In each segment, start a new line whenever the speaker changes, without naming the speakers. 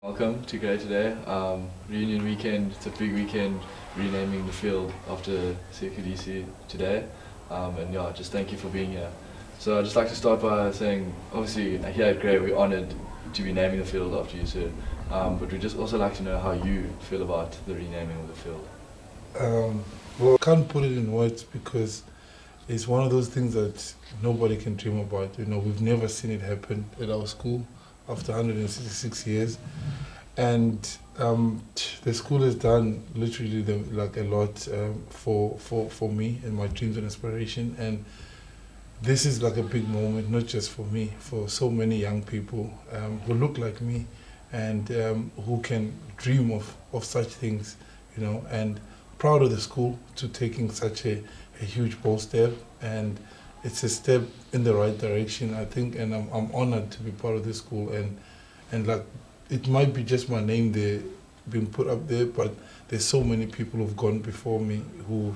Welcome to Grey today. Reunion weekend, it's a big weekend, renaming the field after Kolisi today. And yeah, just thank you for being here. So I'd just like to start by saying, obviously here at Grey we're honoured to be naming the field after you, sir. But we'd just also like to know how you feel about the renaming of the field.
Well, I can't put it in words because it's one of those things that nobody can dream about. You know, we've never seen it happen at our school after 166 years. And the school has done literally a lot for me and my dreams and aspiration. And this is like a big moment, not just for me, for so many young people who look like me and who can dream of such things, you know, and proud of the school to taking such a huge bold step. And it's a step in the right direction, I think, and I'm honored to be part of this school. And like, it might be just my name there being put up there, but there's so many people who've gone before me who've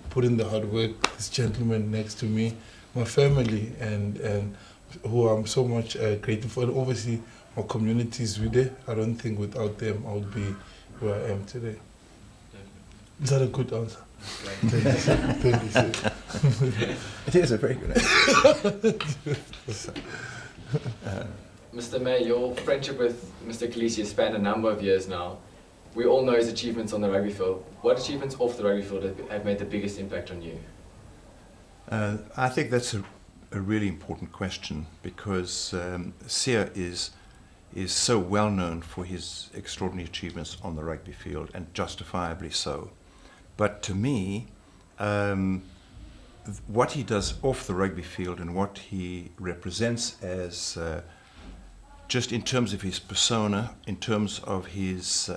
put in the hard work. This gentleman next to me, my family, and who I'm so much grateful for. And obviously, my community is with there. I don't think without them I would be where I am today. Is that a good answer? Thank you, sir.
It is a very good answer.
Mr. Mai, your friendship with Mr. Kolisi has spanned a number of years now. We all know his achievements on the rugby field. What achievements off the rugby field have made the biggest impact on you?
I think that's a really important question because Sia is so well known for his extraordinary achievements on the rugby field, and justifiably so. But to me, what he does off the rugby field and what he represents as just in terms of his persona, in terms of his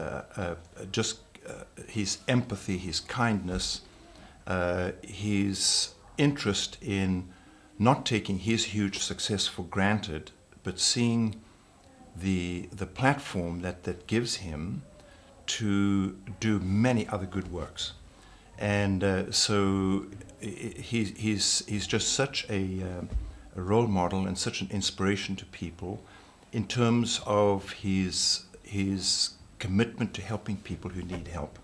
his empathy, his kindness, his interest in not taking his huge success for granted, but seeing the platform that gives him to do many other good works. And so he's just such a role model and such an inspiration to people in terms of his commitment to helping people who need help.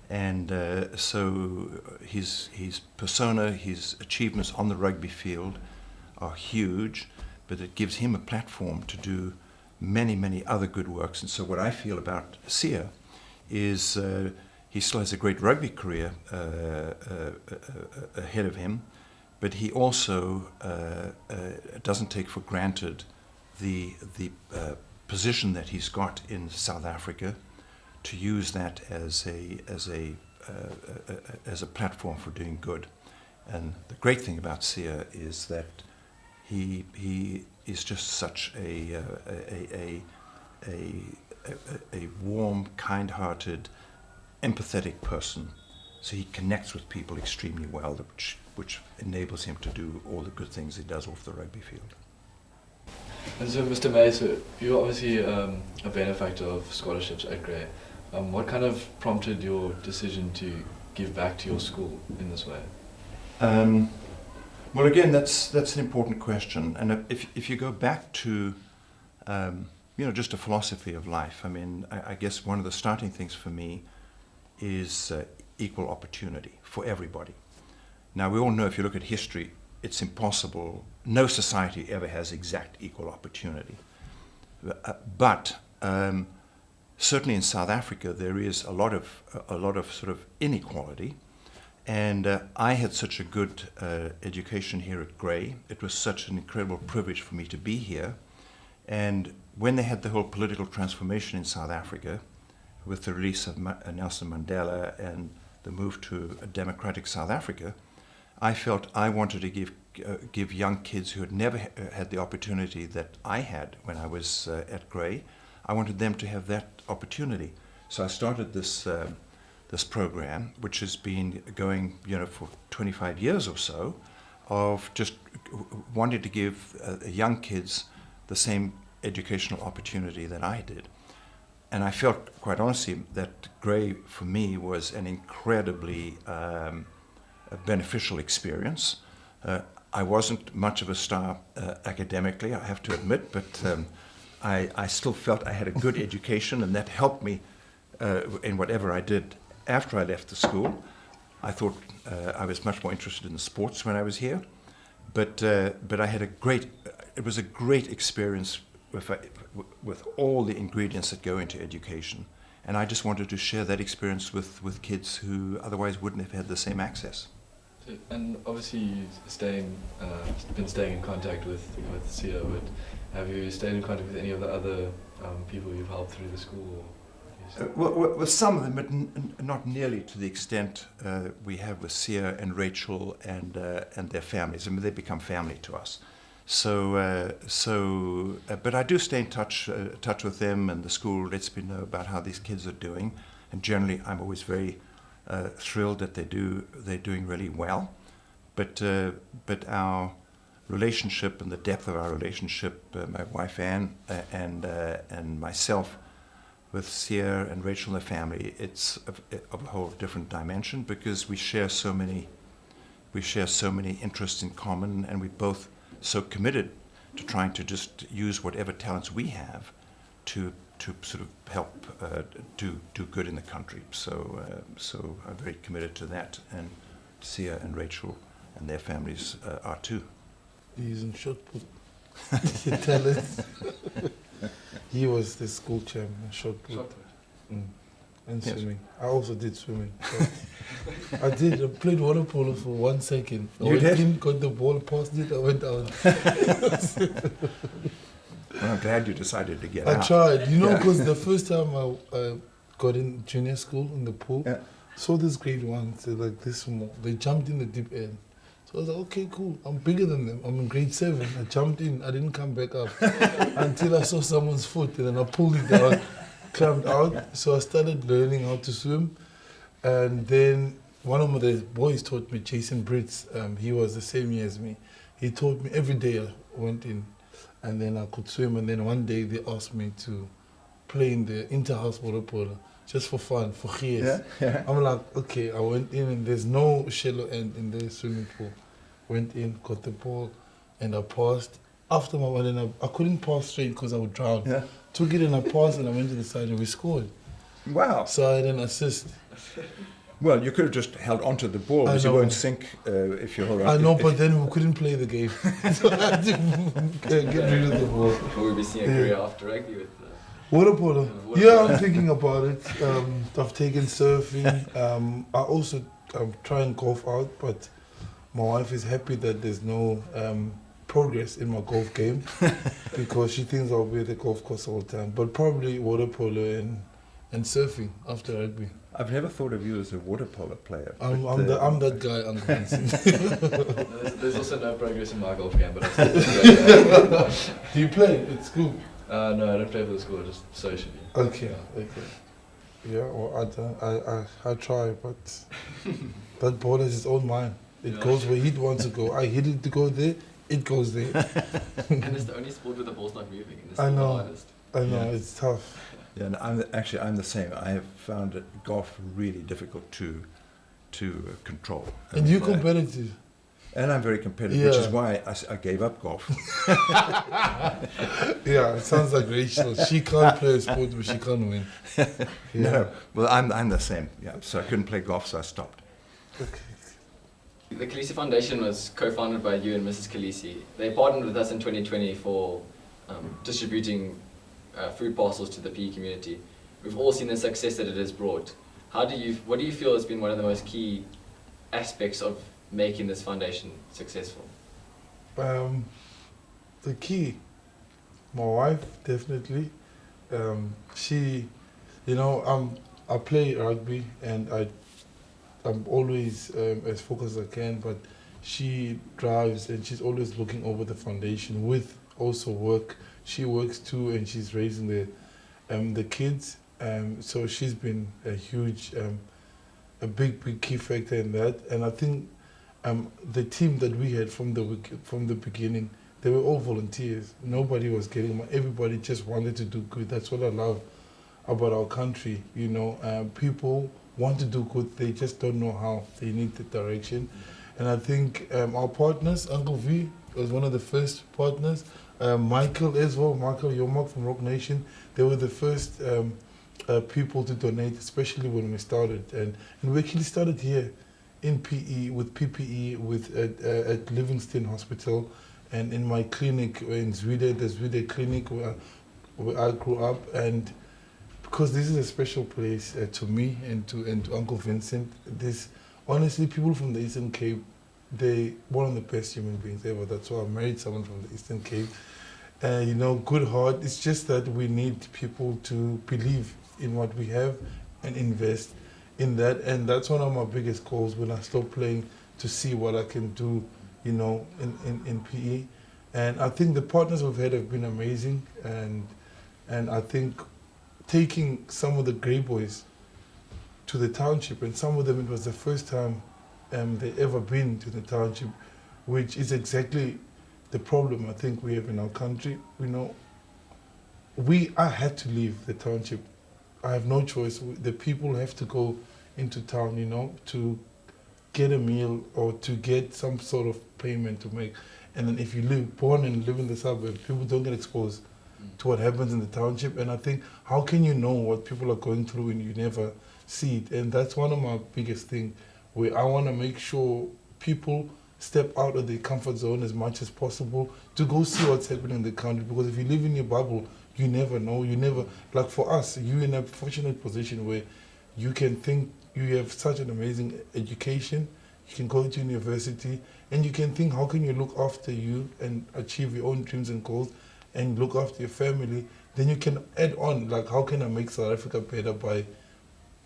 And so his persona, his achievements on the rugby field are huge, but it gives him a platform to do many, many other good works. And so what I feel about Sia is he still has a great rugby career ahead of him, but he also doesn't take for granted the position that he's got in South Africa, to use that as a platform for doing good. And the great thing about Sia is that he is just such a warm, kind-hearted, empathetic person. So he connects with people extremely well, which enables him to do all the good things he does off the rugby field.
And so, Mr. Mai, so you're obviously a benefactor of scholarships at Grey. What kind of prompted your decision to give back to your school in this way?
Well, again, that's an important question. And if you go back to just a philosophy of life, I mean, I guess one of the starting things for me is equal opportunity for everybody. Now, we all know if you look at history, it's impossible. No society ever has exact equal opportunity. But certainly in South Africa, there is a lot of sort of inequality. And I had such a good education here at Grey. It was such an incredible privilege for me to be here. And when they had the whole political transformation in South Africa, with the release of Nelson Mandela and the move to a democratic South Africa, I felt I wanted to give young kids who had never had the opportunity that I had when I was at Grey, I wanted them to have that opportunity. So I started this program, which has been going, for 25 years or so, of just wanting to give young kids the same educational opportunity that I did. And I felt, quite honestly, that Grey for me was an incredibly beneficial experience. I wasn't much of a star academically, I have to admit, but I still felt I had a good education, and that helped me in whatever I did after I left the school. I thought I was much more interested in sports when I was here, but I had it was a great experience with all the ingredients that go into education. And I just wanted to share that experience with kids who otherwise wouldn't have had the same access.
And obviously you've been staying in contact with Sia, but have you stayed in contact with any of the other people you've helped through the school?
Well, some of them, but not nearly to the extent we have with Sia and Rachel and their families. I mean, they become family to us. But I do stay in touch with them, and the school lets me know about how these kids are doing. And generally, I'm always very thrilled that they're doing really well. But our relationship and the depth of our relationship, my wife Anne and myself, with Sia and Rachel and the family, it's of a whole different dimension, because we share so many interests in common, and we're both so committed to trying to just use whatever talents we have to sort of help do good in the country. So I'm very committed to that, and Sia and Rachel and their families are too.
He's in shot put. Talent. He was the school chairman in shot put. And
Yes.
swimming. I also did swimming. I played water polo for 1 second. I
You
went
did?
in, got the ball, passed it, I went out.
Well, I'm glad you decided to get
I
out.
tried,
Yeah.
because the first time I got in junior school in the pool,
Yeah.
saw this grade ones, they're like this small. They jumped in the deep end. So I was like, okay, cool. I'm bigger than them. I'm in grade 7. I jumped in. I didn't come back up until I saw someone's foot, and then I pulled it down, climbed out. So I started learning how to swim. And then one of the boys taught me, Jason Brits. He was the same year as me. He taught me every day. I went in, and then I could swim. And then one day they asked me to play in the inter-house water polo, just for fun, for years.
Yeah.
I'm like, okay, I went in, and there's no shallow end in the swimming pool. Went in, got the ball, and I passed. After my one, and I couldn't pass straight because I would drown.
Yeah.
Took it and I passed, and I went to the side, and we scored.
Wow.
So I had an assist.
Well, you could have just held onto the ball,
I
because you
know.
won't sink if you hold on.
I know, but then we couldn't play the game. So I had to get rid of the ball.
Will we be seeing a career after rugby with
Water polo.
Water
Yeah,
polo.
I'm thinking about it. I've taken surfing. I also try and golf out, but my wife is happy that there's no progress in my golf game because she thinks I'll be at the golf course all the time. But probably water polo and surfing after rugby.
I've never thought of you as a water polo player.
I'm that guy, Uncle Vincent.
There's also no progress in my golf game, but I still
Do you play? It's cool.
no, I don't play for the school, just socially.
Okay. Yeah, well, I try, but that ball has its own mind. It
Yeah.
goes where he wants to go. I hit it to go there, it goes there.
and it's the only sport where the ball's not moving, and it's
I
still the
know.
hardest.
I know,
Yeah.
it's tough.
Yeah, and I'm the same. I have found golf really difficult to control.
And you're competitive.
And I'm very competitive, which is
Yeah.
why I gave up golf.
Yeah, it sounds like Rachel. She can't play a sport, but she can't win. Yeah.
No, well, I'm the same. Yeah, so I couldn't play golf, so I stopped.
Okay.
The Kolisi Foundation was co-founded by you and Mrs. Kolisi. They partnered with us in 2020 for distributing food parcels to the PE community. We've all seen the success that it has brought. What do you feel has been one of the most key aspects of making this foundation successful?
The key, my wife definitely. She, I play rugby and I'm always as focused as I can, but she drives and she's always looking over the foundation with also work. She works too, and she's raising the kids. So she's been a huge, a big key factor in that. And I think the team that we had from the beginning, they were all volunteers. Nobody was getting money. Everybody just wanted to do good. That's what I love about our country. People want to do good. They just don't know how. They need the direction. And I think our partners, Uncle V was one of the first partners. Michael as well, Michael Yomak from Rock Nation. They were the first people to donate, especially when we started. And we actually started here in PE, with PPE, at Livingston Hospital, and in my clinic in Zwede, the Zwede clinic where I grew up. And because this is a special place to me and to Uncle Vincent, honestly, people from the Eastern Cape, they one of the best human beings ever. That's why I married someone from the Eastern Cape. Good heart. It's just that we need people to believe in what we have and invest in that. And that's one of my biggest goals when I stop playing, to see what I can do, in PE. And I think the partners we've had have been amazing. And I think taking some of the grey boys to the township, and some of them, it was the first time they ever been to the township, which is exactly the problem I think we have in our country. I had to leave the township. I have no choice. The people have to go into town, to get a meal or to get some sort of payment to make. And then if you born and live in the suburb, people don't get exposed to what happens in the township. And I think, how can you know what people are going through when you never see it? And that's one of my biggest things, where I want to make sure people step out of their comfort zone as much as possible to go see what's happening in the country. Because if you live in your bubble, you never know. Like for us, you're in a fortunate position where you can think you have such an amazing education, you can go to university, and you can think, how can you look after you and achieve your own dreams and goals and look after your family? Then you can add on, like, how can I make South Africa better by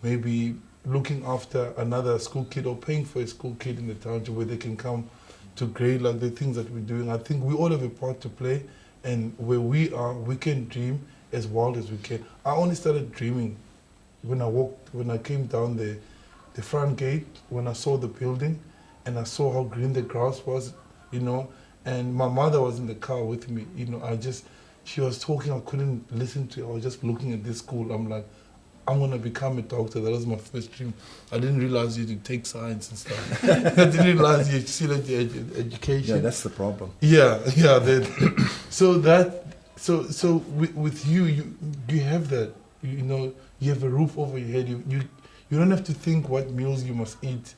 maybe looking after another school kid or paying for a school kid in the township where they can come to grade, like the things that we're doing. I think we all have a part to play, and where we are, we can dream as wild as we can. I only started dreaming when I came down the front gate, when I saw the building and I saw how green the grass was, and my mother was in the car with me, she was talking, I couldn't listen to her. I was just looking at this school. I'm like, I'm going to become a doctor. That was my first dream. I didn't realize you to take science and stuff. I didn't realize you still had the education.
Yeah, that's the problem.
Yeah. So with you have that. You have a roof over your head. You don't have to think what meals you must eat.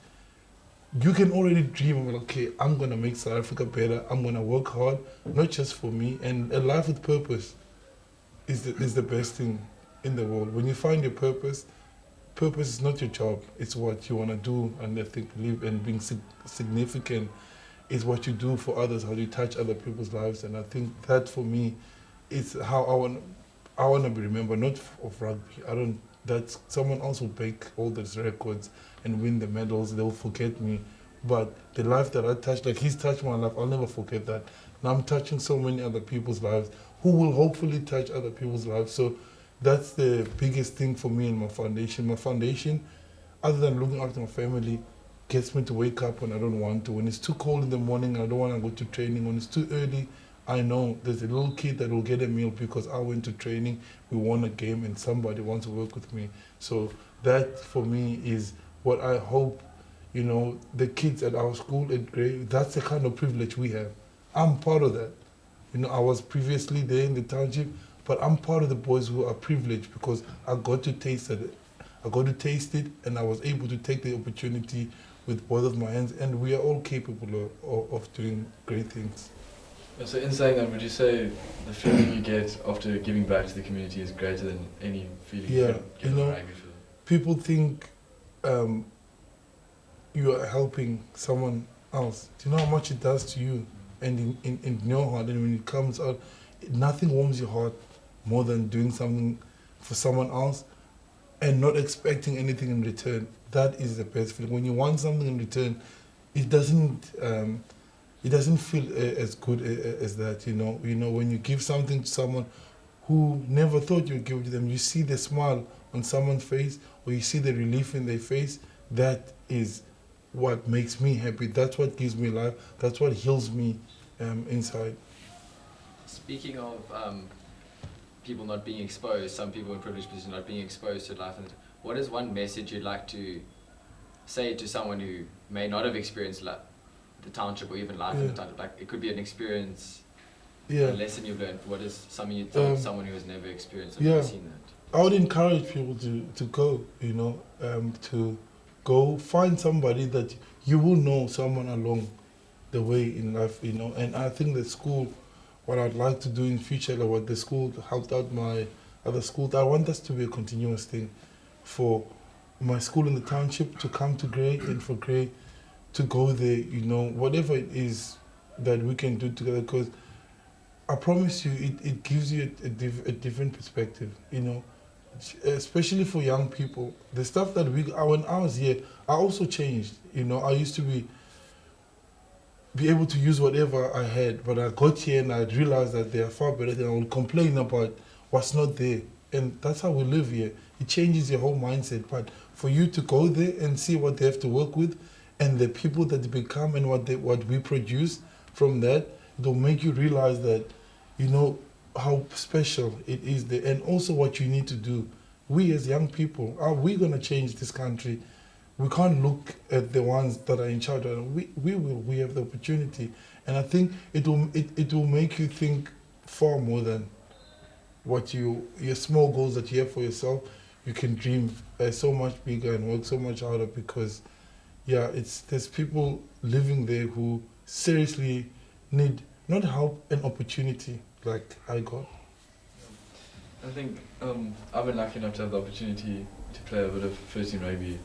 You can already dream, okay, I'm going to make South Africa better. I'm going to work hard, not just for me. And a life with purpose is the best thing in the world. When you find your purpose is not your job. It's what you want to do, and I think live and being significant is what you do for others, how you touch other people's lives. And I think that for me is how I want to be remembered, not of rugby. That someone else will break all those records and win the medals, they'll forget me. But the life that I touched, like he's touched my life, I'll never forget that. And I'm touching so many other people's lives who will hopefully touch other people's lives. So that's the biggest thing for me in my foundation. My foundation, other than looking after my family, gets me to wake up when I don't want to. When it's too cold in the morning and I don't want to go to training, when it's too early, I know there's a little kid that will get a meal because I went to training, we won a game, and somebody wants to work with me. So that, for me, is what I hope, the kids at our school at Grey, that's the kind of privilege we have. I'm part of that. I was previously there in the township, but I'm part of the boys who are privileged because I got to taste it. And I was able to take the opportunity with both of my hands, and we are all capable of doing great things.
So in saying that, would you say the feeling you get after giving back to the community is greater than any feeling you get in a rugby field?
People think you are helping someone else. Do you know how much it does to you? And in your heart, and when it comes out, nothing warms your heart more than doing something for someone else and not expecting anything in return. That is the best feeling. When you want something in return, it doesn't feel as good as that. When you give something to someone who never thought you'd give it to them, you see the smile on someone's face, or you see the relief in their face. That is what makes me happy. That's what gives me life. That's what heals me inside.
Speaking of people not being exposed, some people in privileged positions not being exposed to life, and what is one message you'd like to say to someone who may not have experienced the township or even life in the township? Like, it could be an experience
Yeah.
A lesson you've learned. What is something you tell someone who has never experienced or
yeah.
never seen that?
I would encourage people to go, to go find somebody that you will know someone along the way in life, And I think the school, what I'd like to do in future, like what the school helped out my other schools, I want us to be a continuous thing for my school in the township to come to Grey and for Grey to go there, whatever it is that we can do together, because I promise you, it gives you a different perspective, especially for young people. The stuff that when I was here, I also changed, I used to be able to use whatever I had, but I got here and I realized that they are far better than I would complain about what's not there. And that's how we live here. It changes your whole mindset, but for you to go there and see what they have to work with and the people that they become and what we produce from that, it'll make you realize that, how special it is there, and also what you need to do. We as young people, are we going to change this country? We can't look at the ones that are in charge. We have the opportunity, and I think it will make you think far more than what your small goals that you have for yourself. You can dream so much bigger and work so much harder, because there's people living there who seriously need not help, an opportunity like I got.
I think I've been lucky enough to have the opportunity to play a bit of first team rugby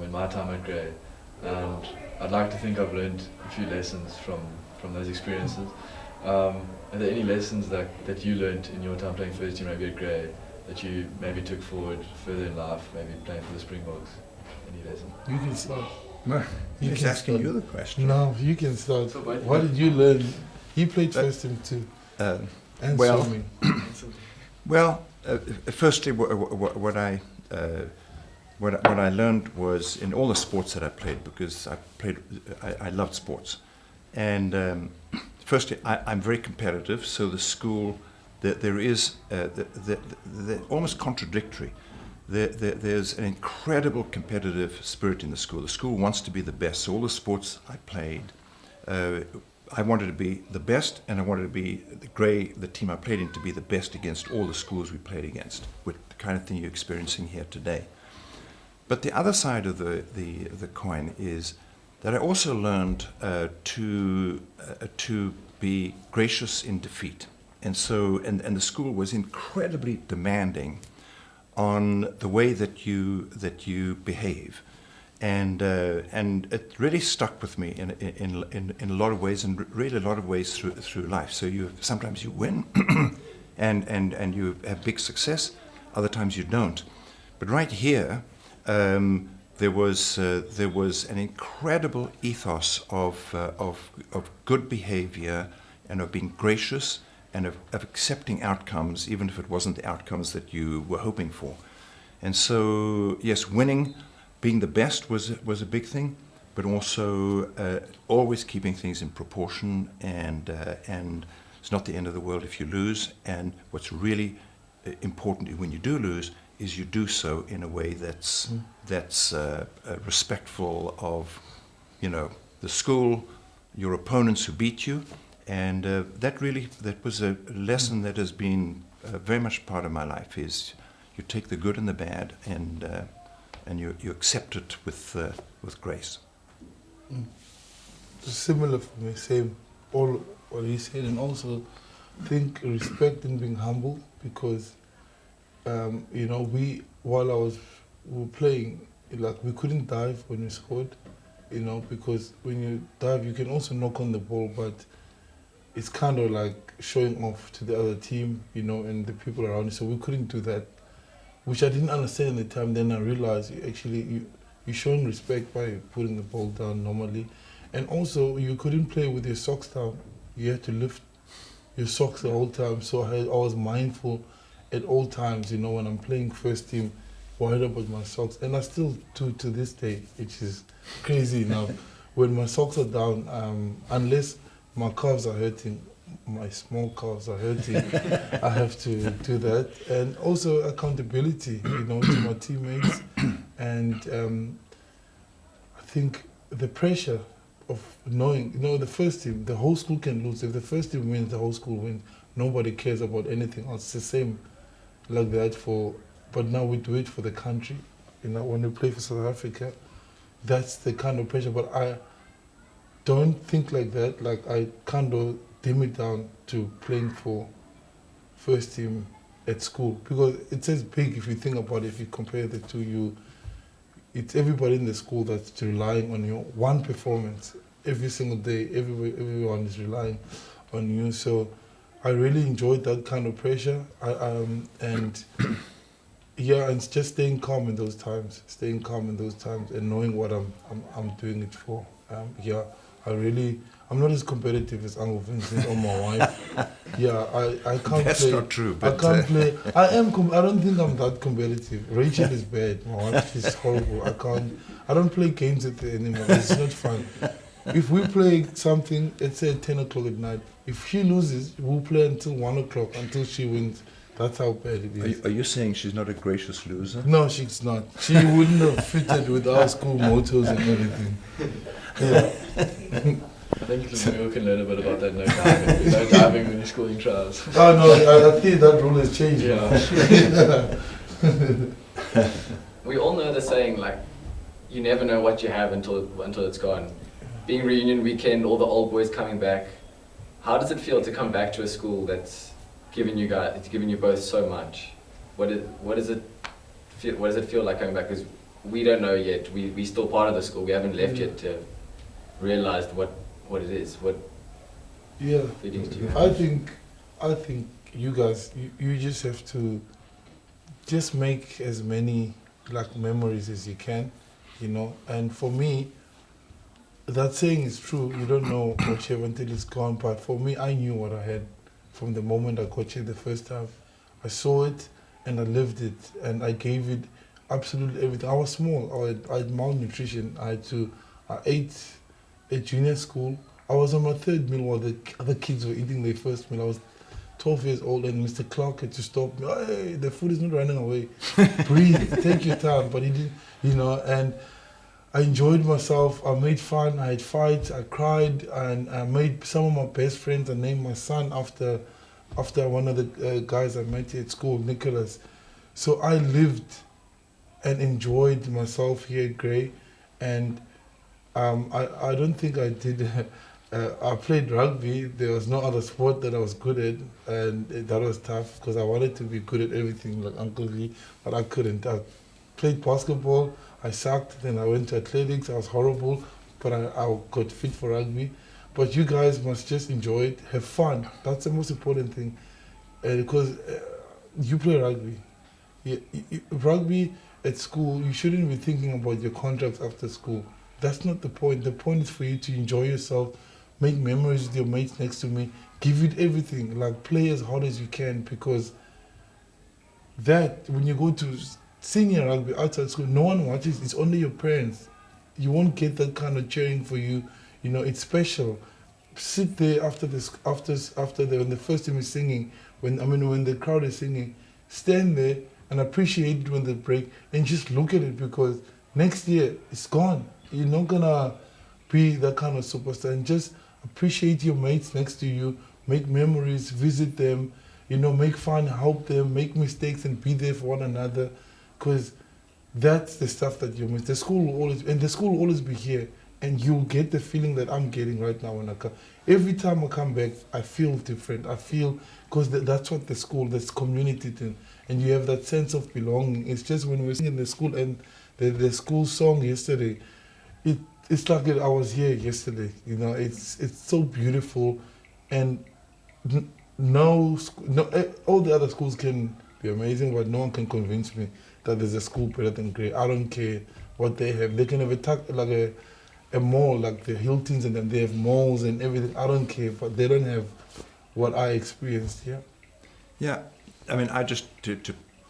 in my time at Grey, and I'd like to think I've learned a few lessons from those experiences. Are there any lessons that you learned in your time playing first team rugby at Grey that you maybe took forward further in life, maybe playing for the Springboks? Any lessons?
You can start.
No, he's asking you the question.
No, you can start.
So
what did you learn? He played first team too. And swimming.
Firstly, what I learned was in all the sports that I played, because I loved sports, and firstly, I'm very competitive. So the school, there is they're almost contradictory. There's an incredible competitive spirit in the school. The school wants to be the best. So all the sports I played, I wanted to be the best, and I wanted to be the team I played in, to be the best against all the schools we played against, with the kind of thing you're experiencing here today. But the other side of the coin is that I also learned to be gracious in defeat, and the school was incredibly demanding on the way that you behave. And it really stuck with me in a lot of ways, and really a lot of ways through life. So sometimes you win, and you have big success. Other times you don't. But right here, there was an incredible ethos of good behavior, and of being gracious, and of accepting outcomes, even if it wasn't the outcomes that you were hoping for. And so, yes, winning. Being the best was a big thing, but also always keeping things in proportion, and it's not the end of the world if you lose. And what's really important when you do lose is you do so in a way that's respectful of, the school, your opponents who beat you, and that was a lesson that has been very much part of my life. Is you take the good and the bad, and you accept it with grace.
Similar for me, same. All what he said, and also think respect and being humble, because while we were playing, like we couldn't dive when we scored, because when you dive you can also knock on the ball, but it's kind of like showing off to the other team, and the people around you. So we couldn't do that, which I didn't understand at the time. Then I realized you're showing respect by putting the ball down normally. And also, you couldn't play with your socks down. You had to lift your socks the whole time. So I was mindful at all times, when I'm playing first team, worried about my socks. And I still do to this day, which is crazy now. When my socks are down, unless my calves are hurting, my small calves are hurting, I have to do that. And also accountability, to my teammates. And I think the pressure of knowing, the first team, the whole school can lose. If the first team wins, the whole school wins. Nobody cares about anything else. It's the same like that but now we do it for the country. When we play for South Africa, that's the kind of pressure. But I don't think like that. Like, I kind of dim it down to playing for first team at school, because it's as big if you think about it. If you compare the two, it's everybody in the school that's relying on your one performance every single day. Everyone is relying on you. So I really enjoyed that kind of pressure. And yeah, and just staying calm in those times, and knowing what I'm doing it for. Yeah, I'm not as competitive as Uncle Vincent or my wife. Yeah, I can't
That's
play.
not true.
I
But,
can't play. I don't think I'm that competitive. Rachel is bad. My wife is horrible. I don't play games with her anymore. It's not fun. If we play something, let's say at 10 o'clock at night, if she loses, we'll play until 1 o'clock, until she wins. That's how bad it is.
are you saying she's not a gracious loser?
No, she's not. She wouldn't have fitted with our school mottos and everything. Yeah.
I think Lemieux can learn a bit about that no diving. No diving when you're scoring tries.
Oh no, I think that rule has changed.
Yeah.
We all know the saying, like, you never know what you have until it's gone. Being reunion weekend, all the old boys coming back. How does it feel to come back to a school that's given you both so much? What does it feel like coming back? Because we don't know yet. We still part of the school. We haven't left yet to realize what it is. What feelings do you have?
I think you guys, you just have to just make as many memories as you can, And for me, that saying is true. You don't know what you have until it's gone. But for me, I knew what I had from the moment I got here the first time. I saw it and I lived it, and I gave it absolutely everything. I was small. I had malnutrition. I ate at junior school. I was on my third meal while the other kids were eating their first meal. I was 12 years old, and Mr. Clark had to stop me. Hey, the food is not running away. Breathe, take your time. But he didn't, and I enjoyed myself. I made fun. I had fights. I cried, and I made some of my best friends. I named my son after one of the guys I met at school, Nicholas. So I lived and enjoyed myself here at Grey, and I don't think I did. I played rugby. There was no other sport that I was good at, and that was tough because I wanted to be good at everything like Uncle Lee, but I couldn't. I played basketball. I sucked. Then I went to athletics. I was horrible, but I got fit for rugby. But you guys must just enjoy it, have fun. That's the most important thing, because you play rugby. Rugby at school, you shouldn't be thinking about your contracts after school. That's not the point. The point is for you to enjoy yourself, make memories with your mates next to me, give it everything, play as hard as you can, because that, when you go to senior rugby outside school, no one watches, it's only your parents. You won't get that kind of cheering for you. It's special. Sit there when the first team is singing, when the crowd is singing, stand there and appreciate it when they break, and just look at it, because next year it's gone. You're not gonna be that kind of superstar, and just appreciate your mates next to you, make memories, visit them, make fun, help them, make mistakes, and be there for one another, because that's the stuff that you miss. The school will always be here, and you'll get the feeling that I'm getting right now when I come. Every time I come back, I feel different. I feel, because that's what the school, that's community thing, and you have that sense of belonging. It's just when we're singing the school, and the school song yesterday, it's like I was here yesterday. It's so beautiful, and all the other schools can be amazing, but no one can convince me that there's a school better than Grey. I don't care what they have. They can have a mall like the Hiltons, and then they have malls and everything. I don't care, but they don't have what I experienced here.
Yeah, I just to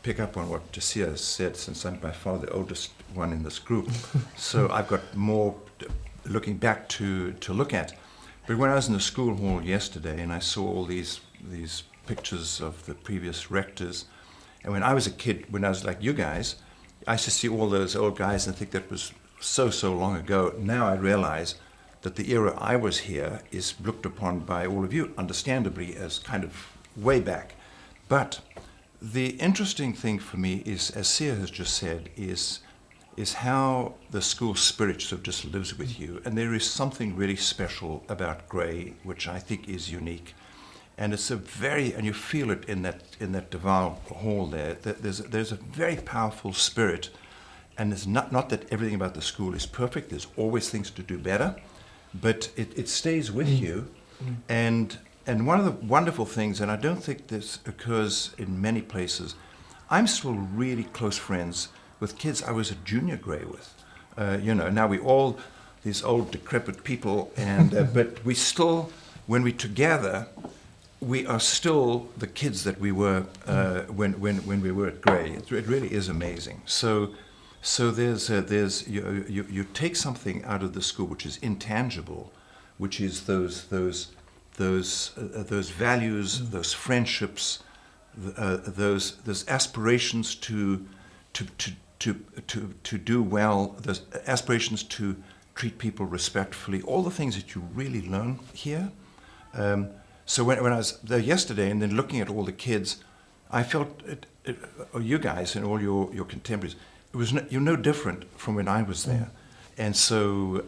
pick up on what Jasia said, since I'm by far the oldest one in this group, so I've got more looking back to look at. But when I was in the school hall yesterday and I saw all these pictures of the previous rectors, and when I was a kid, when I was like you guys, I used to see all those old guys and think that was so long ago. Now I realize that the era I was here is looked upon by all of you, understandably, as kind of way back. But the interesting thing for me is, as Sia has just said, is how the school spirit sort of just lives with you. And there is something really special about Grey, which I think is unique. And it's and you feel it in that Duval hall there. There's a very powerful spirit. And it's not that everything about the school is perfect. There's always things to do better. But it stays with you. And one of the wonderful things, and I don't think this occurs in many places, I'm still really close friends with kids I was a junior Grey with. Now we all these old decrepit people, and but we still, when we're together, we are still the kids that we were when we were at Grey. It really is amazing. So there's you take something out of the school which is intangible, which is those values, those friendships, those aspirations to do well, those aspirations to treat people respectfully, all the things that you really learn here. So when I was there yesterday and then looking at all the kids, I felt, you guys and all your contemporaries, you're no different from when I was there. And so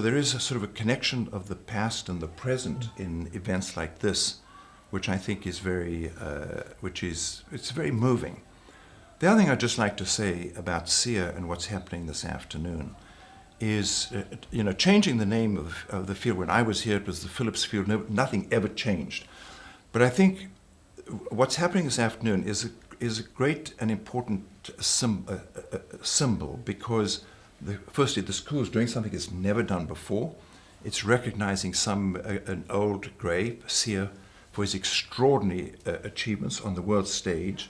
there is a sort of a connection of the past and the present in events like this, which I think is it's very moving. The other thing I'd just like to say about Sia and what's happening this afternoon is, changing the name of the field. When I was here, it was the Phillips Field. Nothing ever changed. But I think what's happening this afternoon is a great and important symbol, because firstly, the school is doing something it's never done before. It's recognizing an old Grey, Sia, for his extraordinary achievements on the world stage.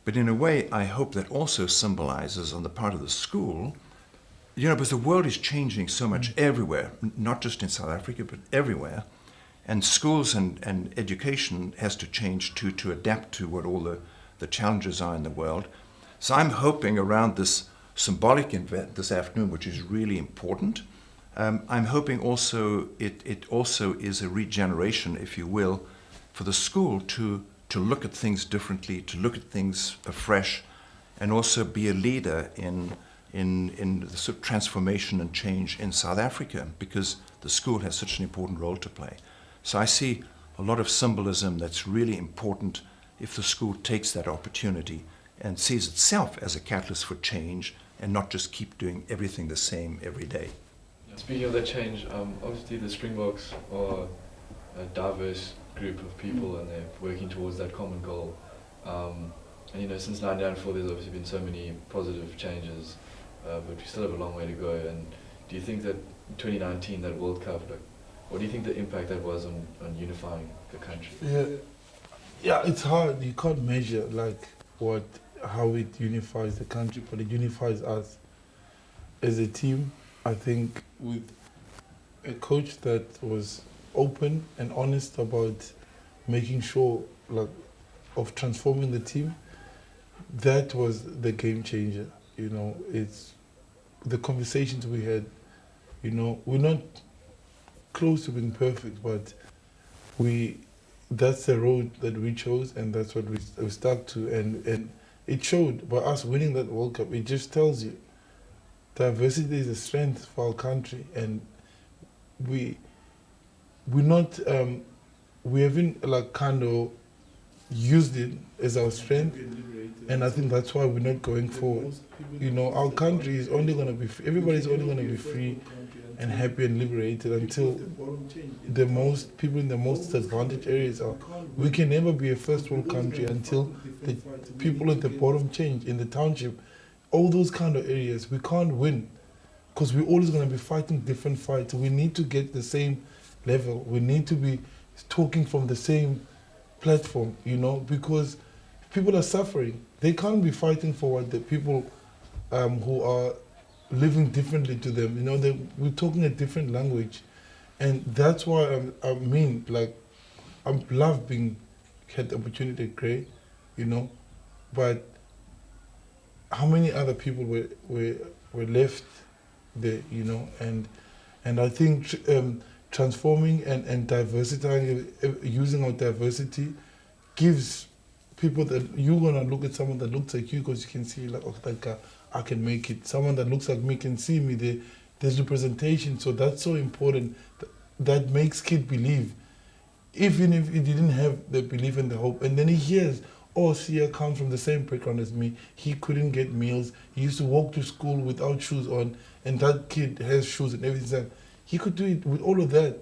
But in a way, I hope that also symbolizes on the part of the school, because the world is changing so much everywhere, not just in South Africa, but everywhere. And schools and education has to change to adapt to what all the challenges are in the world. So I'm hoping around this symbolic event this afternoon, which is really important, I'm hoping also it also is a regeneration, if you will, for the school to look at things differently, to look at things afresh, and also be a leader in the sort of transformation and change in South Africa, because the school has such an important role to play. So I see a lot of symbolism that's really important if the school takes that opportunity and sees itself as a catalyst for change and not just keep doing everything the same every day.
Speaking of that change, obviously the Springboks are a diverse group of people and they're working towards that common goal. And since 1994 there's obviously been so many positive changes, but we still have a long way to go. And do you think that in 2019, that World Cup, what do you think the impact that was on unifying the country?
Yeah, it's hard. You can't measure how it unifies the country, but it unifies us as a team. I think with a coach that was open and honest about making sure of transforming the team, that was the game changer. It's the conversations we had. We're not close to being perfect, but that's the road that we chose, and that's what we stuck to, and it showed by us winning that World Cup. It just tells you diversity is a strength for our country, and we haven't kind of used it as our strength, and I think that's why we're not going forward. Our country is only going to be everybody's only going to be free and happy and liberated until the most people in the most disadvantaged areas are. We can never be a first world country until the people at the bottom change, in the township, all those kind of areas. We can't win because we're always going to be fighting different fights. We need to get the same level. We need to be talking from the same platform, because people are suffering. They can't be fighting for what the people who are living differently to them. We're talking a different language, and that's why I love had the opportunity at Grey, but how many other people were left there, and And I think transforming and diversifying, using our diversity, gives people that you're gonna look at someone that looks like you because you can see like, oh, that guy, I can make it. Someone that looks like me can see me. There's representation, so that's so important. That makes kid believe, even if he didn't have the belief and the hope, and then he hears, oh, Sia comes from the same background as me. He couldn't get meals. He used to walk to school without shoes on, and that kid has shoes and everything. He could do it with all of that.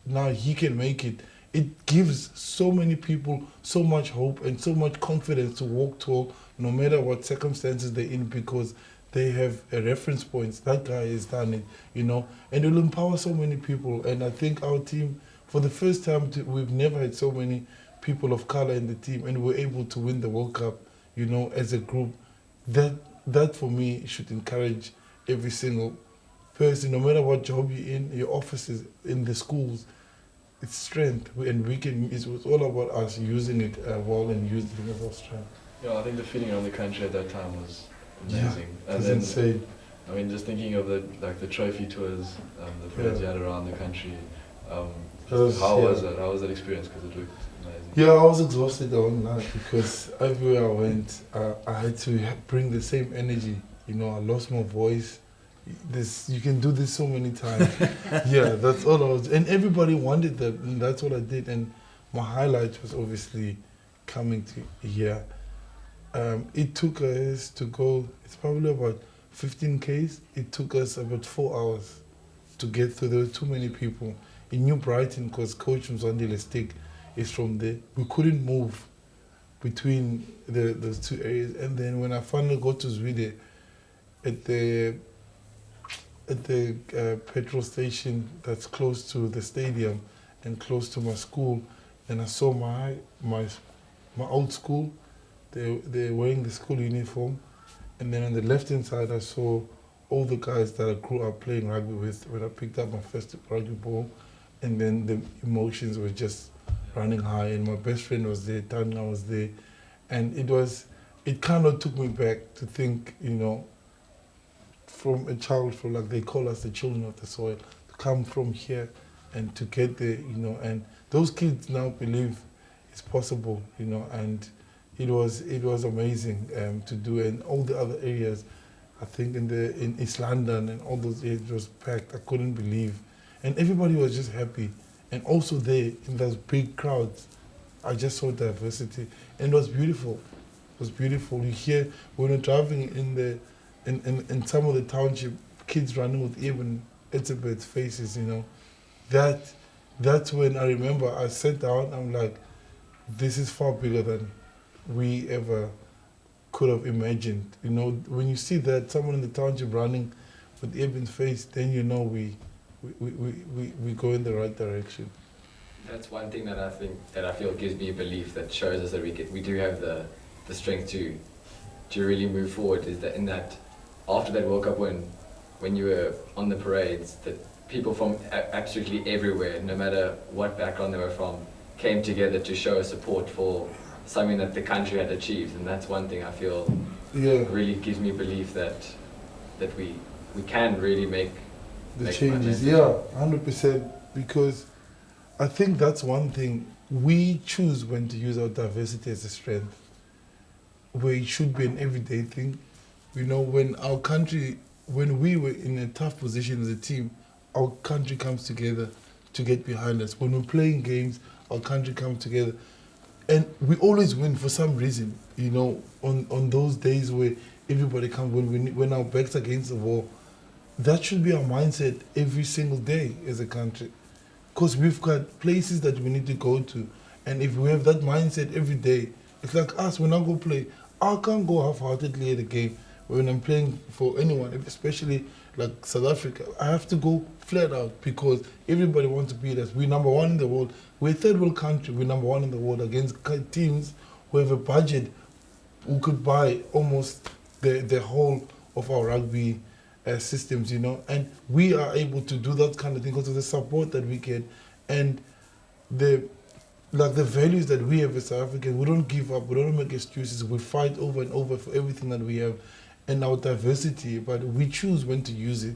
Now he can make it. It gives so many people so much hope and so much confidence to walk tall, no matter what circumstances they're in, because they have a reference point. That guy has done it, and it will empower so many people. And I think our team, for the first time, we've never had so many people of color in the team, and we're able to win the World Cup, as a group. That for me should encourage every single person, no matter what job you're in, your offices, in the schools. It's strength, and it's all about us using it well and using it as our strength.
Yeah, I think the feeling around the country at that time was amazing.
Yeah, it's insane.
I mean, just thinking of the trophy tours, the parades you had around the country. How was that? How was that experience? Because it looked amazing.
Yeah, I was exhausted the whole night because everywhere I went, I had to bring the same energy. I lost my voice. You can do this so many times. Yeah, that's all I was. And everybody wanted that, and that's what I did. And my highlight was obviously coming to here. It took us to go, it's probably about 15 Ks. It took us about 4 hours to get through. There were too many people. In New Brighton, because Coach Mzwandile Stick is from there, we couldn't move between those two areas. And then when I finally got to Zwide, at the petrol station that's close to the stadium and close to my school, and I saw my old school. They're wearing the school uniform, and then on the left-hand side I saw all the guys that I grew up playing rugby with when I picked up my first rugby ball, and then the emotions were just running high, and my best friend was there, Tanya was there, and it kind of took me back to think, from a child, from they call us the children of the soil, to come from here and to get there, and those kids now believe it's possible, and it was amazing to do. And all the other areas, I think in East London and all those areas, it was packed. I couldn't believe, and everybody was just happy. And also there in those big crowds, I just saw diversity, and it was beautiful. It was beautiful. You hear when you're driving in some of the township, kids running with even Elizabeth's faces, That's when I remember I sat down, I'm like, this is far bigger than we ever could have imagined. When you see that, someone in the township running with Eben's face, then we go in the right direction.
That's one thing that I feel gives me a belief, that shows us that we do have the strength to really move forward, is that in that after that World Cup win, when you were on the parades, that people from absolutely everywhere, no matter what background they were from, came together to show support for something that the country had achieved. And that's one thing I feel really gives me belief that we can really make
the changes. Yeah, 100%. Because I think that's one thing. We choose when to use our diversity as a strength, where it should be an everyday thing. When we were in a tough position as a team, our country comes together to get behind us. When we're playing games, our country comes together. And we always win for some reason, on those days where everybody comes, when our backs against the wall. That should be our mindset every single day as a country. Because we've got places that we need to go to. And if we have that mindset every day, it's like us, when I go play, I can't go half-heartedly at a game. When I'm playing for anyone, especially like South Africa, I have to go flat out because everybody wants to beat us. We're number one in the world. We're a third world country. We're number one in the world against teams who have a budget who could buy almost the whole of our rugby systems, And we are able to do that kind of thing because of the support that we get and the values that we have as South Africans. We don't give up. We don't make excuses. We fight over and over for everything that we have and our diversity, but we choose when to use it,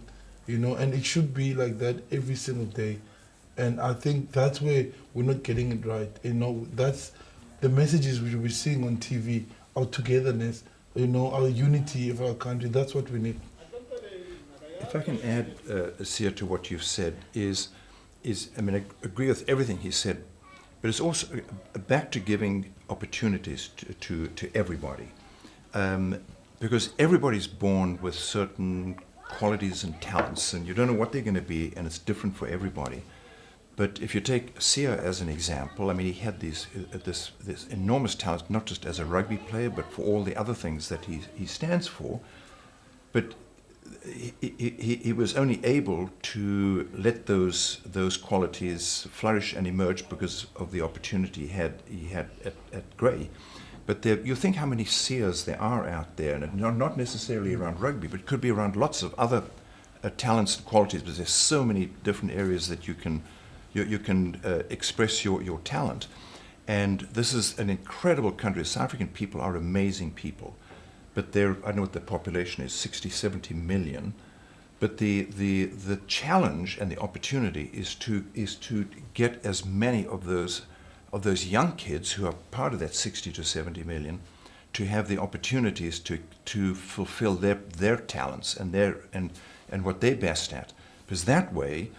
and it should be like that every single day. And I think that's where we're not getting it right. That's the messages which we're seeing on TV, our togetherness, our unity of our country. That's what we need.
If I can add, Sia, to what you've said, I agree with everything he said, but it's also back to giving opportunities to everybody. Because everybody's born with certain qualities and talents, and you don't know what they're going to be, and it's different for everybody. But if you take Sia as an example, he had this enormous talent, not just as a rugby player, but for all the other things that he stands for. But he was only able to let those qualities flourish and emerge because of the opportunity he had at Grey. But you think how many Sias there are out there, and not necessarily around rugby, but it could be around lots of other talents and qualities, because there's so many different areas that you can express your talent. And this is an incredible country. South African people are amazing people. But I don't know what the population is, 60, 70 million. But the challenge and the opportunity is to get as many of those young kids who are part of that 60 to 70 million to have the opportunities to fulfill their talents and what they're best at. Because that way,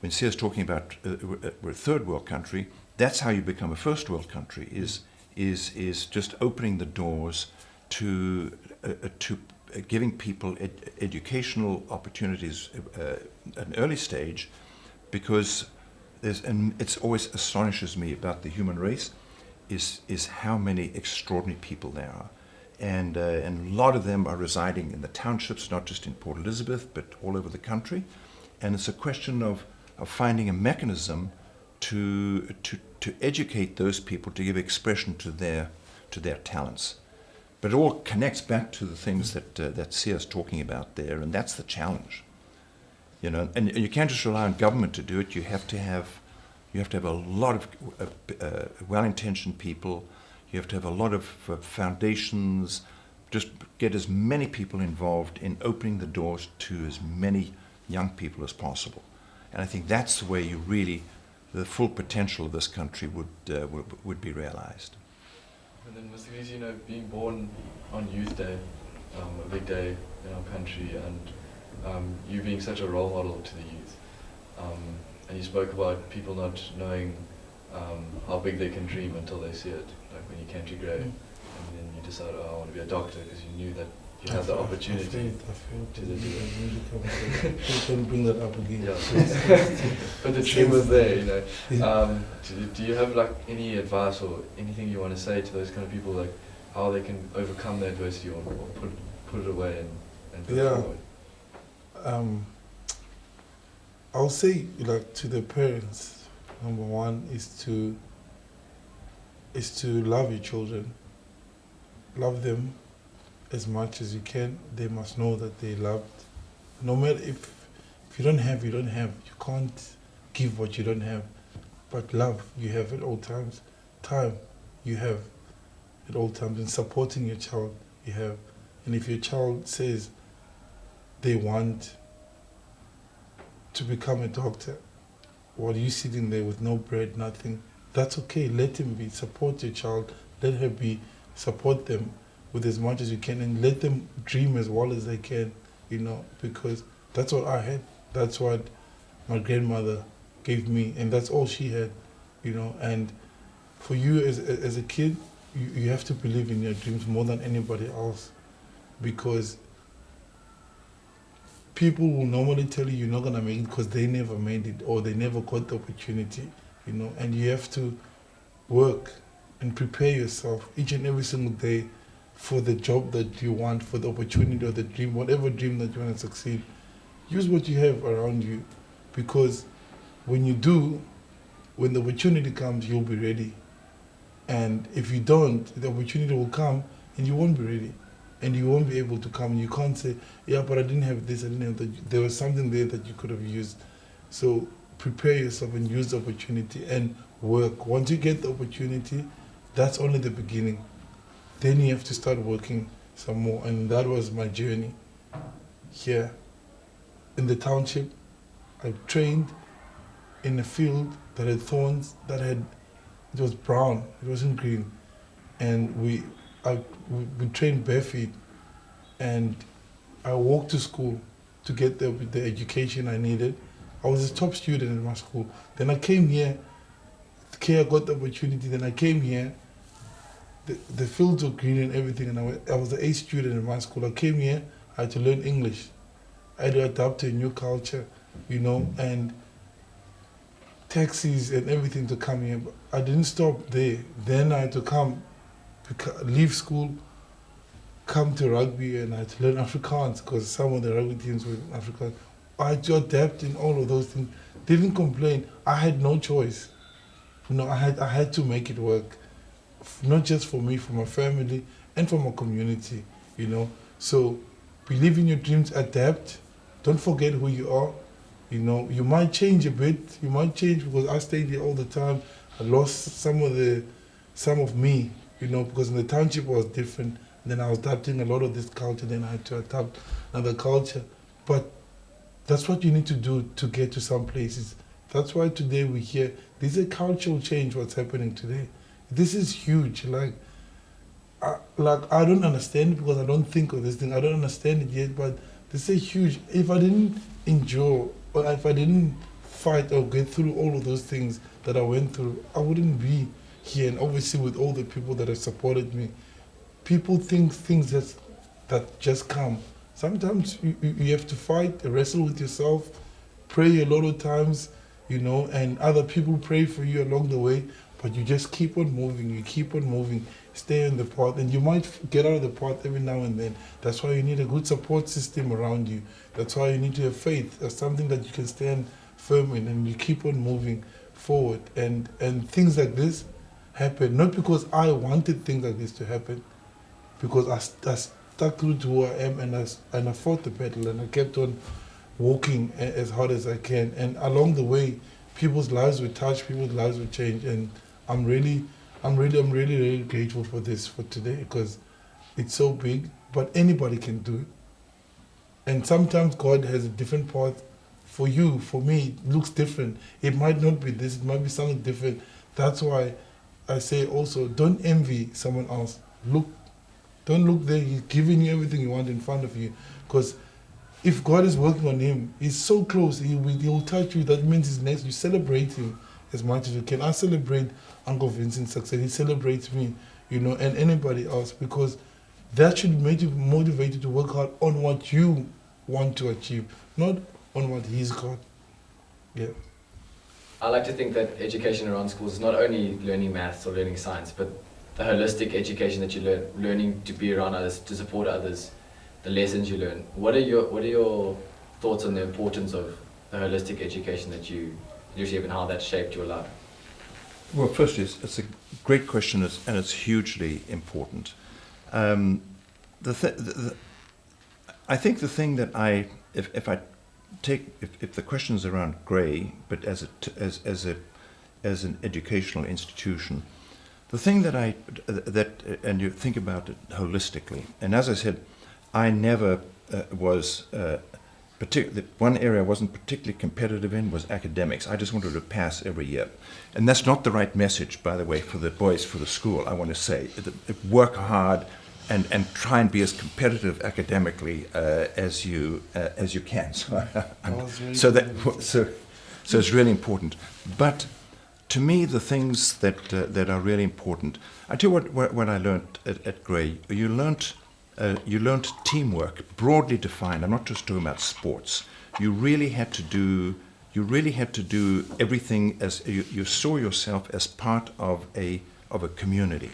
when Sia's talking about we're a third world country, that's how you become a first world country, is just opening the doors to giving people educational opportunities at an early stage, because it's always astonishes me about the human race is how many extraordinary people there are, and a lot of them are residing in the townships, not just in Port Elizabeth, but all over the country, and it's a question of finding a mechanism to educate those people, to give expression to their talents. But it all connects back to the things that Sia's talking about there, and that's the challenge. And you can't just rely on government to do it. You have to have a lot of well-intentioned people. You have to have a lot of foundations. Just get as many people involved in opening the doors to as many young people as possible. And I think that's the way the full potential of this country would be realized.
And then, Mr. Kolisi, being born on Youth Day, a big day in our country, and you being such a role model to the youth, and you spoke about people not knowing how big they can dream until they see it, like when you came to Grey, and then you decided, I want to be a doctor, because you knew that you had the opportunity to do it.
You can bring that up again.
Yeah, but the dream was there, Do you have any advice or anything you want to say to those kind of people, how they can overcome the adversity or put it away and go forward?
I'll say to the parents, number one is to love your children. Love them as much as you can. They must know that they're loved. No matter if you don't have, you don't have. You can't give what you don't have. But love, you have at all times. Time, you have at all times. And supporting your child, you have. And if your child says they want to become a doctor, while you sitting there with no bread, nothing, that's okay. Let him be. Support your child. Let her be. Support them with as much as you can, and let them dream as well as they can, because that's what I had. That's what my grandmother gave me, and that's all she had, And for you as a kid, you have to believe in your dreams more than anybody else, because people will normally tell you you're not going to make it because they never made it or they never got the opportunity, and you have to work and prepare yourself each and every single day for the job that you want, for the opportunity or the dream, whatever dream that you want to succeed. Use what you have around you, because when you do, when the opportunity comes, you'll be ready. And if you don't, the opportunity will come and you won't be ready. And you won't be able to come. You can't say, yeah, but I didn't have this, I didn't have that. There was something there that you could have used. So prepare yourself and use the opportunity and work. Once you get the opportunity, that's only the beginning. Then you have to start working some more. And that was my journey here. in the township. I trained in a field that had thorns, it was brown, it wasn't green. And we trained bare feet. And I walked to school to get the education I needed. I was a top student in my school. Then I came here, I got the opportunity, then I came here. The fields were green and everything, and I was an A student in my school. I came here, I had to learn English. I had to adapt to a new culture, and taxis and everything to come here. But I didn't stop there. Then I had to leave school, come to rugby, and I had to learn Afrikaans because some of the rugby teams were Afrikaans. I had to adapt in all of those things. Didn't complain. I had no choice. I had to make it work, not just for me, for my family, and for my community. So believe in your dreams, adapt. Don't forget who you are. You might change a bit. You might change because I stayed here all the time. I lost some of me, because in the township I was different. Then I was adapting a lot of this culture. Then I had to adapt another culture. But that's what you need to do to get to some places. That's why today we hear this is a cultural change. What's happening today? This is huge. I don't understand it because I don't think of this thing. I don't understand it yet. But this is huge. If I didn't endure, or if I didn't fight or get through all of those things that I went through, I wouldn't be here. And obviously with all the people that have supported me, people think things that just come. Sometimes you have to fight, wrestle with yourself, pray a lot of times, and other people pray for you along the way, but you just keep on moving, stay on the path, and you might get out of the path every now and then. That's why you need a good support system around you. That's why you need to have faith. That's something that you can stand firm in, and you keep on moving forward. And things like this happen, not because I wanted things like this to happen, because I stuck through to who I am, and I fought the battle, and I kept on walking as hard as I can. And along the way, people's lives were touched, people's lives were changed, and I'm really grateful for this, for today, because it's so big, but anybody can do it. And sometimes God has a different path for you. For me, it looks different. It might not be this, it might be something different. That's why I say also, don't envy someone else. Don't look there. He's giving you everything you want in front of you. Because if God is working on him, he's so close, he'll touch you. That means he's next. You celebrate him as much as you can. I celebrate Uncle Vincent's success. He celebrates me, and anybody else, because that should make you motivated to work hard on what you want to achieve, not on what he's got. Yeah.
I like to think that education around schools is not only learning maths or learning science, but the holistic education that you learning to be around others, to support others, the lessons you learn. What are your thoughts on the importance of the holistic education that you receive and how that shaped your life?
Well, firstly, it's a great question, and it's hugely important. I think the thing that if the question is around Grey, but as an educational institution, the thing and you think about it holistically, and as I said, I never was one area I wasn't particularly competitive in was academics. I just wanted to pass every year, and that's not the right message, by the way, for the boys for the school. I want to say, work hard and try and be as competitive academically as you can. So it's really important. But to me, the things that are really important, I tell you what I learned at Grey. You learned teamwork, broadly defined. I'm not just talking about sports. You really had to do everything as you saw yourself as part of a community,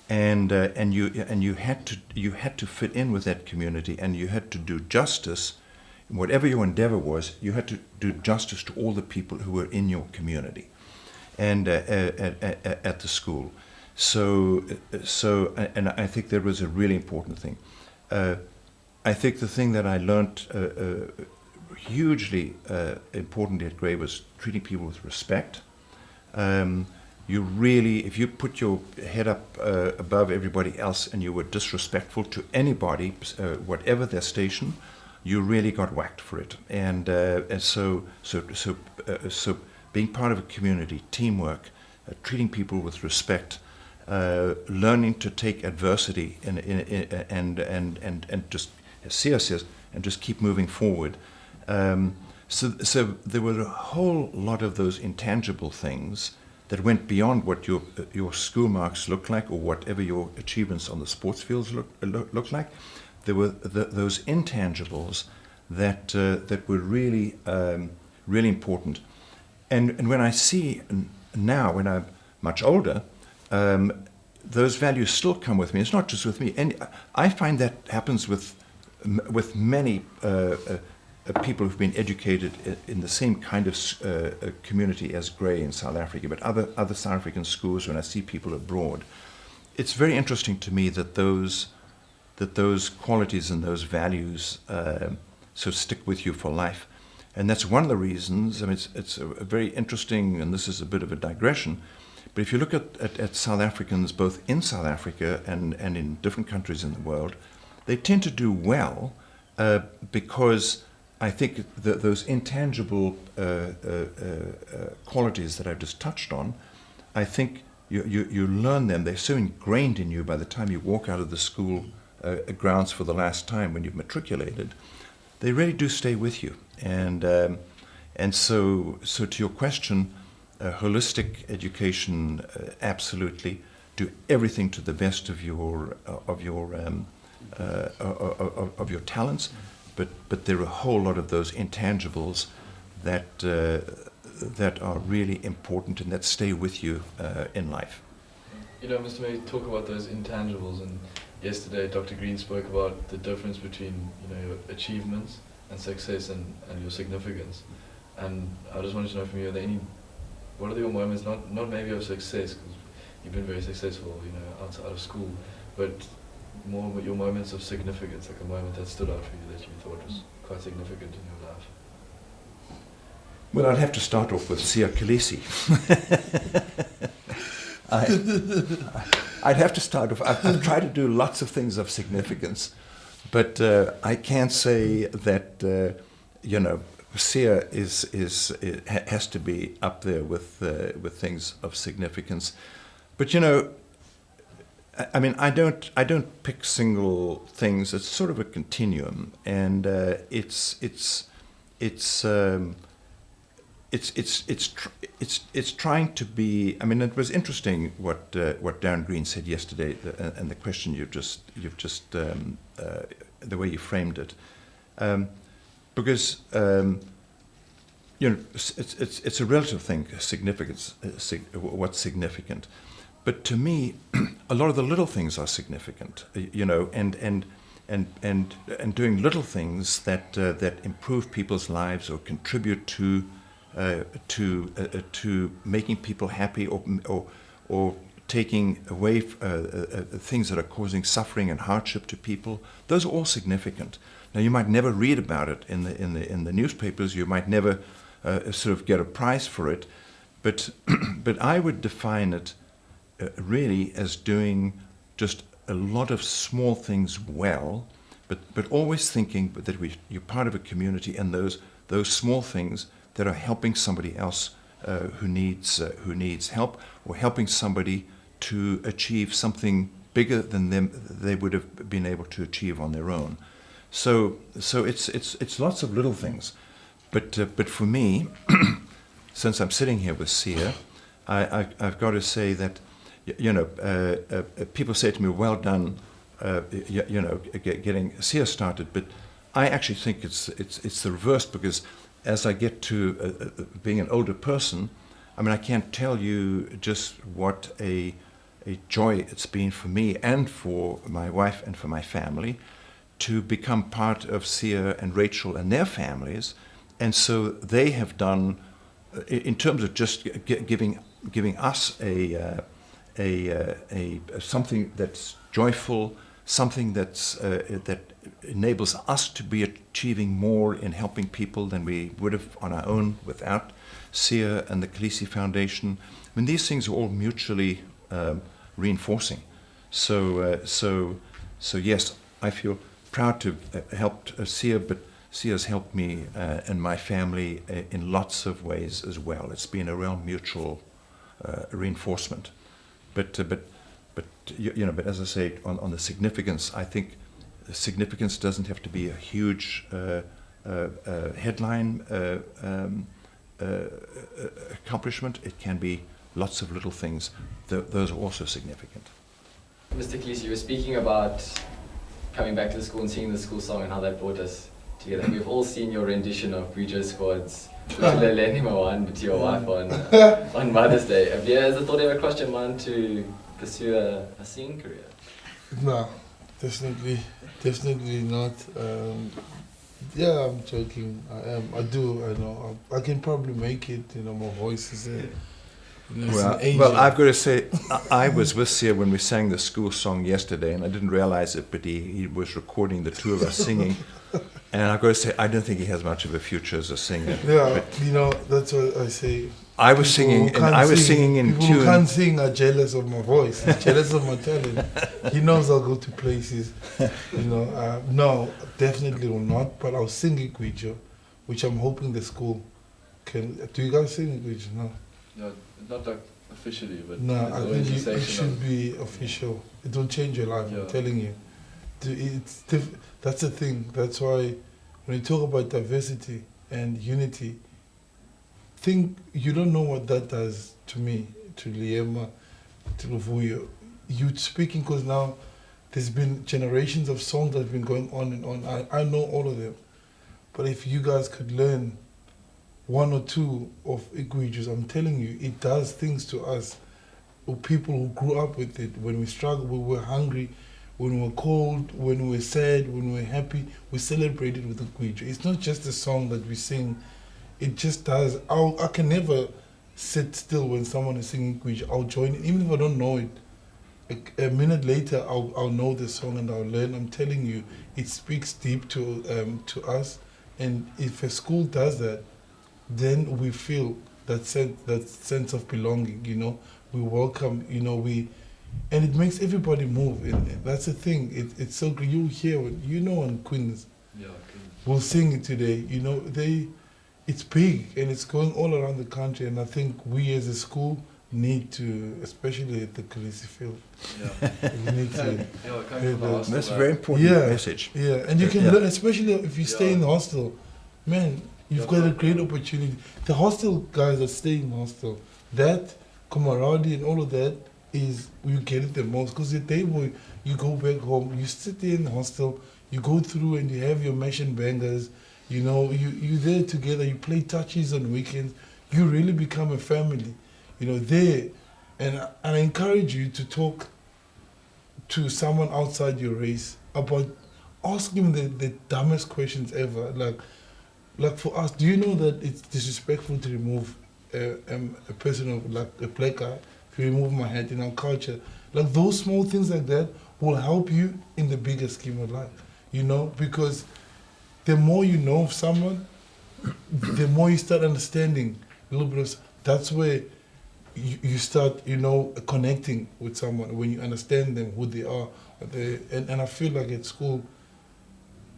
and you had to fit in with that community, and you had to do justice. Whatever your endeavor was, you had to do justice to all the people who were in your community, and at the school. So I think that was a really important thing. I think the thing that I learned hugely importantly at Grey was treating people with respect. You really, if you put your head up above everybody else and you were disrespectful to anybody, whatever their station, you really got whacked for it. And so being part of a community, teamwork, treating people with respect, learning to take adversity and just, as Sia says, and just keep moving forward. So there were a whole lot of those intangible things that went beyond what your school marks look like or whatever your achievements on the sports fields look like. There were those intangibles that were really really important. And when I see now, when I'm much older, those values still come with me. It's not just with me, and I find that happens with many people who've been educated in the same kind of community as Grey in South Africa, but other South African schools. When I see people abroad, it's very interesting to me that those qualities and those values so stick with you for life. And that's one of the reasons. I mean, it's a very interesting, and this is a bit of a digression, but if you look at South Africans, both in South Africa and in different countries in the world, they tend to do well because I think those intangible qualities that I've just touched on, I think you learn them. They're so ingrained in you by the time you walk out of the school grounds for the last time when you've matriculated. They really do stay with you. And so to your question, holistic education, absolutely. Do everything to the best of your talents, but there are a whole lot of those intangibles that are really important and that stay with you in life.
You know, Mr. May, talk about those intangibles, and yesterday Dr. Green spoke about the difference between, you know, your achievements and success and your significance. And I just wanted to know from you, what are your moments, not maybe of success, because you've been very successful, you know, outside of school, but more your moments of significance, like a moment that stood out for you that you thought was quite significant in your life?
Well, I'd have to start off with Sia Kolisi. I'd have to start off. I've tried to do lots of things of significance, but I can't say that you know, Sia has to be up there with things of significance. But you know, I mean, I don't pick single things. It's sort of a continuum, and it's trying to be. I mean, it was interesting what Darren Green said yesterday, and the question you've just the way you framed it, because you know, it's a relative thing. Significance, what's significant, but to me, a lot of the little things are significant. You know, and doing little things that improve people's lives or contribute to making people happy, or taking away things that are causing suffering and hardship to people. Those are all significant. Now, you might never read about it in the newspapers. You might never sort of get a prize for it, but I would define it really as doing just a lot of small things well, but always thinking that you're part of a community, and those small things that are helping somebody else who needs help, or helping somebody to achieve something bigger than they would have been able to achieve on their own. So it's lots of little things, but for me, since I'm sitting here with Sia, I've got to say that, you know, people say to me, "Well done, you know, getting Sia started," but I actually think it's the reverse, because as I get to being an older person, I mean, I can't tell you just what a joy it's been for me and for my wife and for my family to become part of Sia and Rachel and their families. And so they have done, in terms of just giving us a something that's joyful, something that enables us to be achieving more in helping people than we would have on our own without Sia and the Kolisi Foundation. I mean, these things are all mutually reinforcing. So yes, I feel proud to have helped Sia, Sia's helped me and my family in lots of ways as well. It's been a real mutual reinforcement. But but as I say, on the significance, I think the significance doesn't have to be a huge headline accomplishment. It can be lots of little things. Those are also significant.
Mr. Kolisi, you were speaking about coming back to the school and singing the school song and how that brought us together. We've all seen your rendition of Bridger Squad's Leleni Mawan to your wife on Mother's Day. Has the thought ever crossed your mind to pursue a singing career?
No, definitely not. Yeah, I'm joking. I do. I know. I can probably make it. You know, my voice is there.
Well, I've got to say, I was with Sia when we sang the school song yesterday, and I didn't realize it, but he was recording the two of us singing. And I've got to say, I don't think he has much of a future as a singer.
Yeah, but that's what I say.
I was singing in
people
tune.
Who can't sing are jealous of my voice, jealous of my talent. He knows I'll go to places. No, definitely will not. But I'll sing Igwijo, which I'm hoping the school can. Do you guys sing Igwijo? No.
No, not like officially, but
no, I think it should
of,
be official. It will change your life.
Yeah.
I'm telling you. That's the thing. That's why when you talk about diversity and unity, you don't know what that does to me, to Liema, to Luvuyo. You're speaking because now there's been generations of songs that have been going on and on. I know all of them. But if you guys could learn one or two of Igwijus, I'm telling you, it does things to us, or people who grew up with it. When we struggled, we were hungry, when we were cold, when we were sad, when we were happy, we celebrated with Igwiju. It's not just a song that we sing. It just does. I can never sit still when someone is singing Igwiju. I'll join it, even if I don't know it. A minute later, I'll know the song and I'll learn. I'm telling you, it speaks deep to us. And if a school does that, then we feel that sense of belonging. We welcome. And it makes everybody move. And that's the thing. It's so great. You hear it. On Queens.
Yeah.
We'll sing it today. It's big and it's going all around the country. And I think we as a school need to, especially at the Kolisi field.
Yeah.
We need to.
That's a very important message.
Yeah, and you can learn, especially if you stay in the hostel. Man, you've got a great opportunity. The hostel guys that stay in the hostel, that camaraderie and all of that is you get it the most. Because the day where you go back home, you sit there in the hostel, you go through and you have your mash and bangers, you're there together, you play touches on weekends, you really become a family, there. And I encourage you to talk to someone outside your race about asking the dumbest questions ever. Like for us, do you know that it's disrespectful to remove a person of like a black guy? If you remove my hat in our culture, like those small things like that will help you in the bigger scheme of life. Because the more you know of someone, the more you start understanding a little bit of. That's where you start, connecting with someone when you understand them, who they are. And I feel like at school,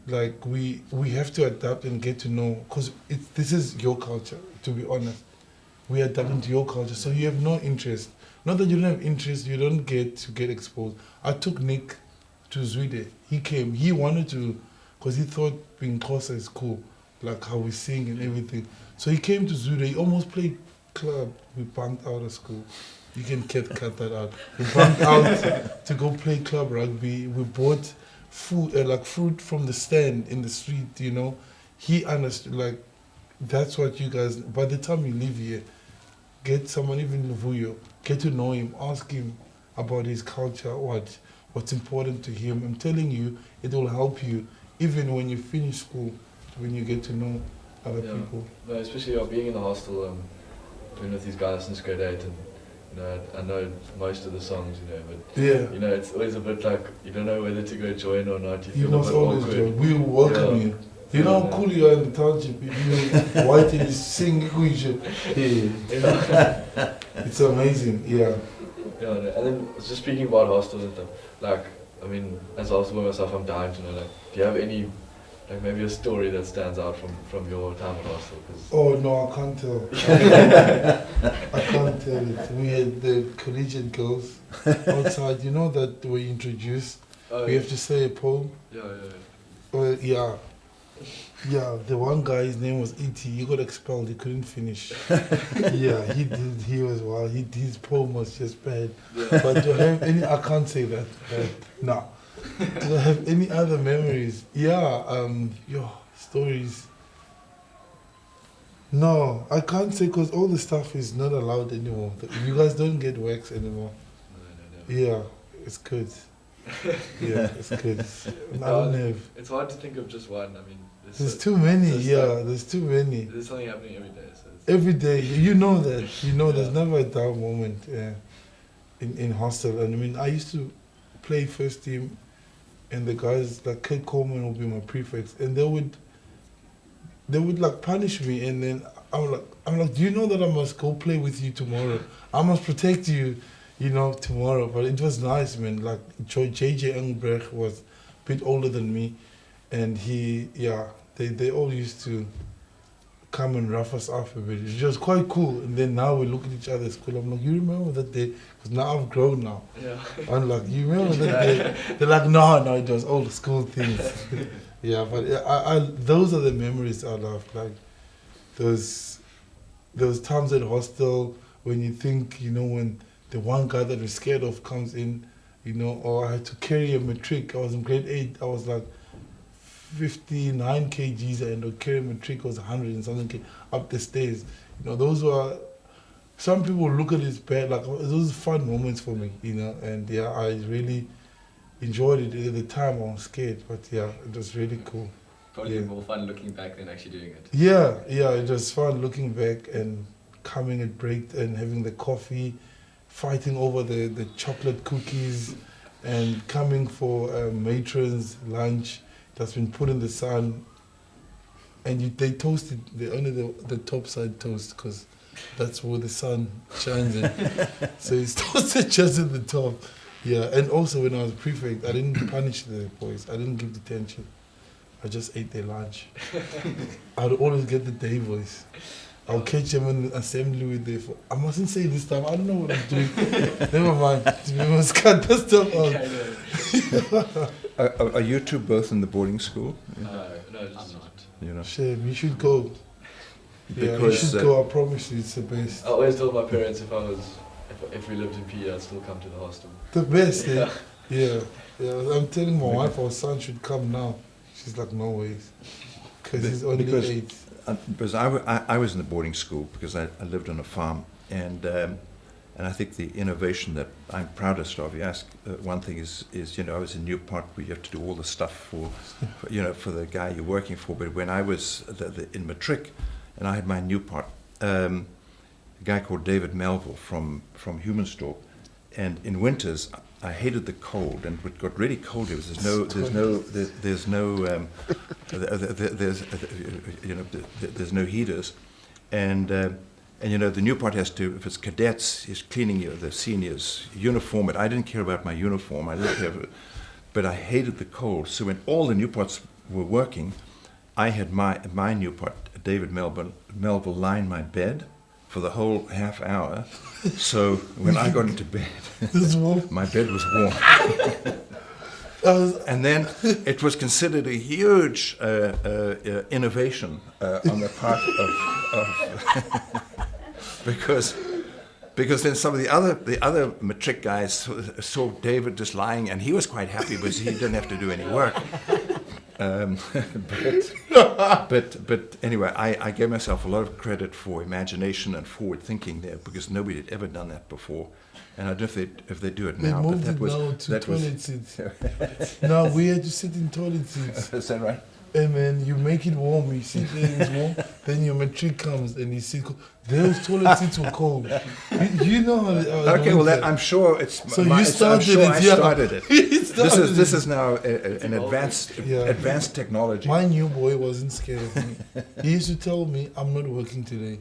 like we have to adapt and get to know, because this is your culture, to be honest. We are adapting to your culture, so you have no interest. Not that you don't have interest, you don't get to get exposed. I took Nick to Zwide. He came, he wanted to, because he thought being Xhosa is cool, like how we sing and everything. So he came to Zwide, he almost played club. We bunked out of school. You can cut that out. We bunked out to go play club rugby. We bought food, like fruit from the stand in the street, He understood, that's what you guys, by the time you leave here, get someone, even Luvuyo, get to know him, ask him about his culture, what's important to him. I'm telling you, it will help you, even when you finish school, when you get to know other people.
No, especially being in the hostel, been with these guys since grade 8, and I know most of the songs, but it's always a bit like you don't know whether to go join or not. You
must always join. We will welcome you. You know how cool you are in the township. You white and you sing Igwiju. It's amazing. Yeah.
And then just speaking about hostels and stuff, as a hostel boy myself, I'm dying to know, do you have any like maybe a story that stands out from your time at hostel.
Oh no, I can't tell. I can't tell it. We had the collegiate girls outside. You know that we introduced. We have to say a poem.
Yeah.
Yeah, the one guy, his name was E.T. He got expelled. He couldn't finish. Yeah, he did. He was wild. His poem was just bad.
Yeah.
But do I have any? I can't say that. No. Do I have any other memories? Yeah. Stories. No, I can't say because all the stuff is not allowed anymore. You guys don't get wax anymore.
No.
Yeah, it's good. Yeah, it's good. I don't have.
It's hard to think of just one. I mean,
There's too many. There's too many.
There's something happening every day. So
Every day, you know that. There's
Yeah.
never a down moment in hostel. And I mean, I used to play first team, and the guys like Kurt Coleman would be my prefects, and they would like punish me, and then I'm like, do you know that I must go play with you tomorrow? I must protect you, tomorrow. But it was nice, man. Like JJ Engbrecht was a bit older than me, and they all used to come and rough us off a bit. It was quite cool. And then now we look at each other at school. I'm like, you remember that day? Because now I've grown now.
yeah.
I'm like, you remember that day? They're like, no, it was old school things. Yeah, but I those are the memories I love. Like those times at hostel when you think, when the one guy that we're scared of comes in, or I had to carry a matric. I was in grade 8. I was like 59 kgs and the carry matric was 100 and something up the stairs. Those were, some people look at it as bad, like those are fun moments for me, and yeah, I really enjoyed it. At the time I was scared, but yeah, it was really cool.
Probably more fun looking back than actually doing it.
Yeah, it was fun looking back and coming at break and having the coffee, fighting over the chocolate cookies and coming for matron's lunch that's been put in the sun, and they toast it, only the top side toast, because that's where the sun shines in. So it's toasted just at the top. Yeah, and also when I was prefect, I didn't punish the boys. I didn't give detention. I just ate their lunch. I'd always get the day voice. I'll catch them in the assembly with their I mustn't say this time. I don't know what I'm doing. Never mind. We must cut that stuff out.
Are you two both in the boarding school?
No, just
not.
Shame, you should go. Yeah, you
Because,
should go. I promise you, it's the best.
I always told my parents if we lived in PE, I'd still come to the hostel.
The best, eh? Yeah. I'm telling my wife our son should come now. She's like, no ways. Because he's only 8.
Because I was in the boarding school because I lived on a farm, and I think the innovation that I'm proudest of, you ask, one thing is I was in Newport where you have to do all the stuff for the guy you're working for, but when I was in Matric and I had my Newport, a guy called David Melville from Humorous, and in winters I hated the cold, and what got really cold here was there's no heaters, and the Newport has to, if it's cadets, is cleaning the seniors' uniform, but I didn't care about my uniform, I didn't care, but I hated the cold. So when all the Newports were working, I had my Newport, David Melville, lie in my bed for the whole half hour. So when I got into bed, my bed was warm. And then it was considered a huge innovation on the part of because then some of the other matric guys saw David just lying, and he was quite happy because he didn't have to do any work. But anyway, I gave myself a lot of credit for imagination and forward thinking there, because nobody had ever done that before, and I don't know if they do it now.
They moved
but
it now to toilet seats. Now we had to sit in toilet seats.
Is that right?
And then you make it warm, you sit there, it's warm, then your matric comes and you sit cold. Those toilet seats were cold. You know how
Okay, well, I'm sure it's.
So you started
I started it. This is now an advanced technology.
My new boy wasn't scared of me. He used to tell me, I'm not working today.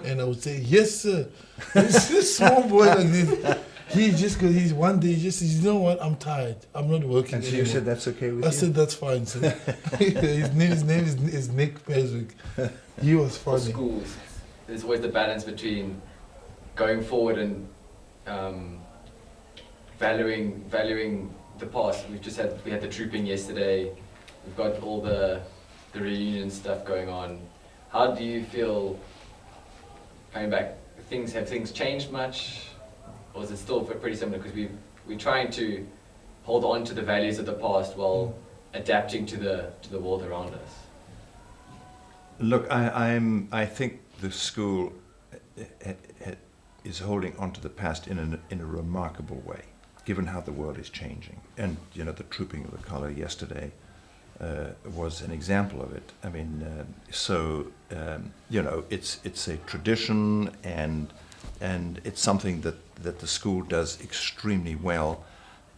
And I would say, yes, sir. This small boy like this. he's one day, you know what, I'm tired. I'm not working
And so
anymore.
you said that's okay with you?
I said, that's fine, sir. his name is Nick Peswick. He was
For
funny.
schools, there's always the balance between going forward and valuing the past. We had the trooping yesterday. We've got all the reunion stuff going on. How do you feel coming back? Have things changed much, or is it still pretty similar? Because we're trying to hold on to the values of the past while adapting to the world around us.
Look, I think the school is holding on to the past in a remarkable way, given how the world is changing. And the trooping of the colour yesterday was an example of it. I mean, it's a tradition, and it's something that the school does extremely well,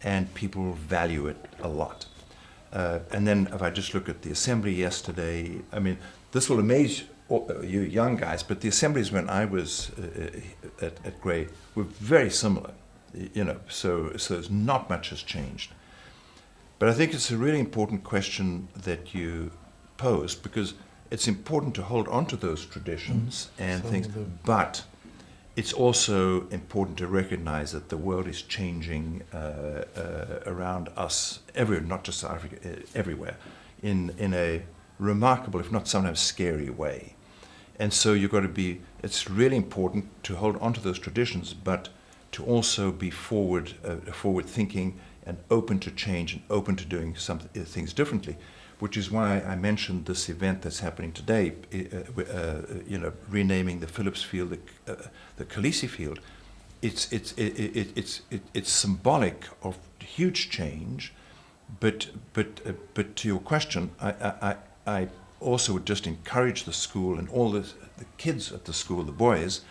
and people value it a lot. And then if I just look at the assembly yesterday, I mean, this will amaze you young guys, but the assemblies when I was at Grey were very similar, so there's not much has changed. But I think it's a really important question that you pose, because it's important to hold on to those traditions and things, but it's also important to recognize that the world is changing around us, everywhere, not just South Africa, everywhere, in a remarkable, if not sometimes scary way. And so it's really important to hold on to those traditions, but to also be forward thinking and open to change and open to doing things differently, which is why I mentioned this event that's happening today, renaming the Phillips Field the Kolisi Field. It's symbolic of huge change, but to your question, I also would just encourage the school and all the kids at the school, the boys,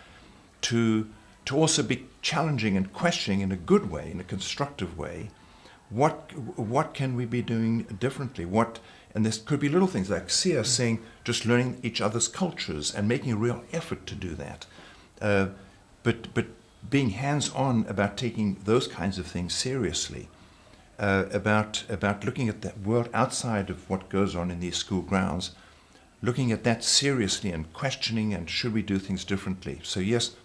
to also be challenging and questioning in a good way, in a constructive way. What can we be doing differently? And this could be little things like Sia saying, just learning each other's cultures and making a real effort to do that. But being hands-on about taking those kinds of things seriously, about looking at the world outside of what goes on in these school grounds, looking at that seriously and questioning, and should we do things differently? So yes,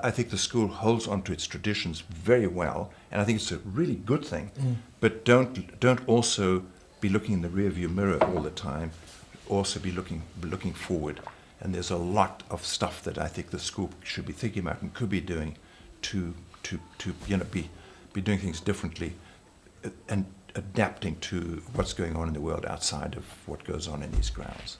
I think the school holds on to its traditions very well, and I think it's a really good thing. But don't also be looking in the rearview mirror all the time. Also be looking forward. And there's a lot of stuff that I think the school should be thinking about and could be doing to be doing things differently and adapting to what's going on in the world outside of what goes on in these grounds.